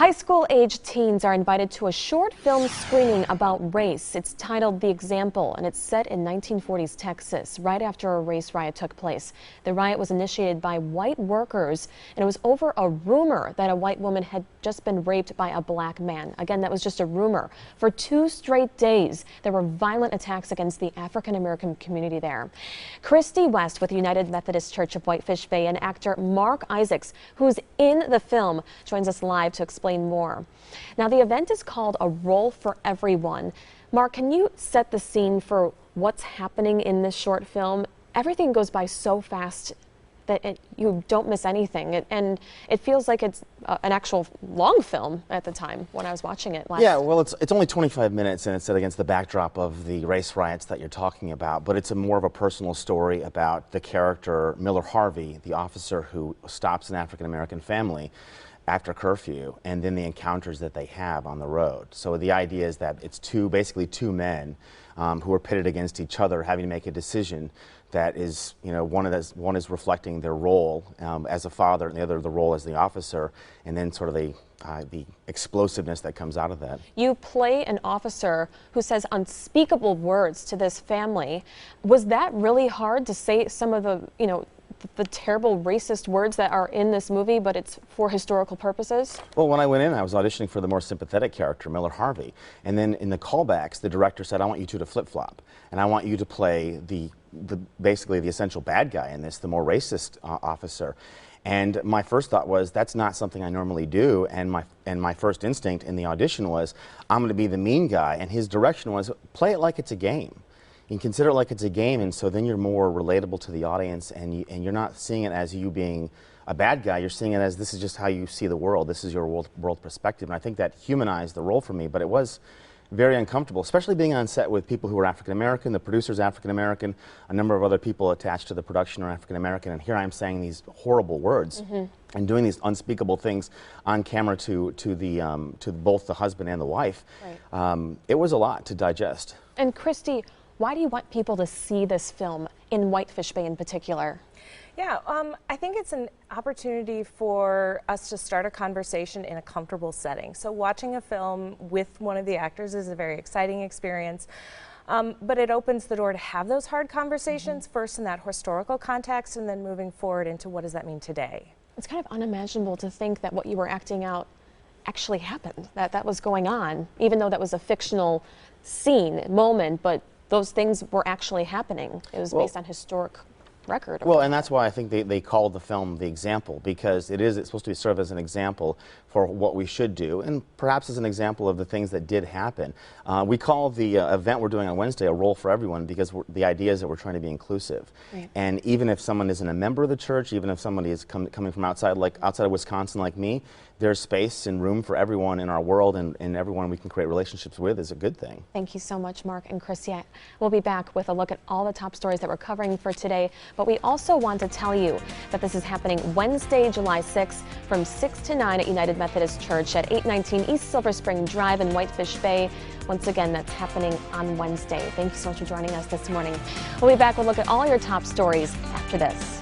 High school-age teens are invited to a short film screening about race. It's titled The Example, and it's set in 1940s Texas, right after a race riot took place. The riot was initiated by white workers, and it was over a rumor that a white woman had just been raped by a black man. Again, that was just a rumor. For 2 straight days, there were violent attacks against the African-American community there. Christy West with the United Methodist Church of Whitefish Bay and actor Mark Isaacs, who's in the film, joins us live to explain more. Now, the event is called A Role for Everyone. Mark, can you set the scene for what's happening in this short film? Everything goes by so fast that you don't miss anything, and it feels like it's an actual long film at the time when I was watching it last. Yeah, well, it's only 25 minutes, and it's set against the backdrop of the race riots that you're talking about, but it's more of a personal story about the character Miller Harvey, the officer who stops an African-American family after curfew, and then the encounters that they have on the road. So the idea is that it's basically two men who are pitted against each other, having to make a decision that is, one is reflecting their role as a father, and the other the role as the officer, and then sort of the explosiveness that comes out of that. You play an officer who says unspeakable words to this family. Was that really hard to say some of the terrible racist words that are in this movie, but it's for historical purposes? Well, when I went in, I was auditioning for the more sympathetic character, Miller Harvey. And then in the callbacks, the director said, I want you two to flip-flop. And I want you to play basically the essential bad guy in this, the more racist officer. And my first thought was, that's not something I normally do. And my first instinct in the audition was, I'm going to be the mean guy. And his direction was, play it like it's a game. You can consider it like it's a game, and so then you're more relatable to the audience, and you're not seeing it as you being a bad guy. You're seeing it as this is just how you see the world. This is your world perspective, and I think that humanized the role for me, but it was very uncomfortable, especially being on set with people who are African-American. The producer's African-American, a number of other people attached to the production are African-American, and here I'm saying these horrible words and doing these unspeakable things on camera to both the husband and the wife. Right. It was a lot to digest. And Christy, why do you want people to see this film in Whitefish Bay in particular? Yeah, I think it's an opportunity for us to start a conversation in a comfortable setting. So watching a film with one of the actors is a very exciting experience, but it opens the door to have those hard conversations, first in that historical context, and then moving forward into what does that mean today. It's kind of unimaginable to think that what you were acting out actually happened, that was going on, even though that was a fictional scene, moment, but those things were actually happening. It was based on historic record. Well, and that's why I think they called the film The Example, because it's supposed to serve as an example for what we should do, and perhaps as an example of the things that did happen. We call the event we're doing on Wednesday A Role for Everyone, because the idea is that we're trying to be inclusive. Right. And even if someone isn't a member of the church, even if somebody is coming from outside of Wisconsin like me, there's space and room for everyone in our world, and everyone we can create relationships with is a good thing. Thank you so much, Mark and Christy. We'll be back with a look at all the top stories that we're covering for today, but we also want to tell you that this is happening Wednesday, July 6th from 6 to 9 at United Methodist Church at 819 East Silver Spring Drive in Whitefish Bay. Once again, that's happening on Wednesday. Thank you so much for joining us this morning. We'll be back with a look at all your top stories after this.